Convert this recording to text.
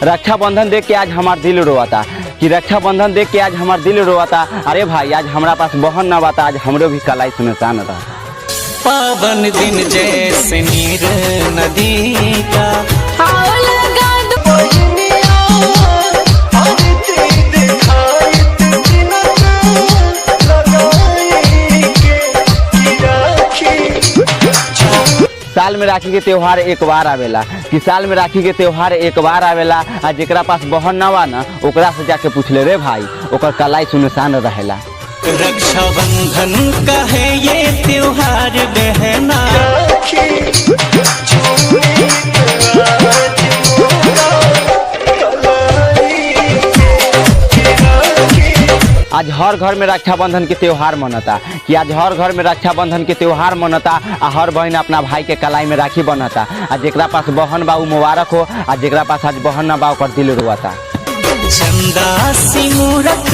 रक्षाबंधन देख के आज हमार दिल रोता कि रक्षाबंधन देख के आज हमार दिल रोता। अरे भाई आज हमारा पास बहन ना बाता, आज हमरो भी कलाई सुनसान रहा। पावन दिन जैसे नीर नदी का साल में राखी के त्योहार एक बार आवेला कि साल में राखी के त्योहार एक बार आवेला। आ जेकरा पास बहन ना बा ना ओकरा से जाके पूछ ले रे भाई, ओकर कलाई सुनसान रहेला। रक्षाबंधन का है ये त्योहार बहना, आज हर घर में रक्षाबंधन के त्योहार मनता कि आज हर घर में रक्षाबंधन के त्योहार मनता। आ हर बहन अपना भाई के कलाई में राखी बनता। आ जेकरा पास बहन बा उ मुबारक हो, आ जेकरा पास आज बहन ना बा ओकर दिल रोता। चंदा सी मूरत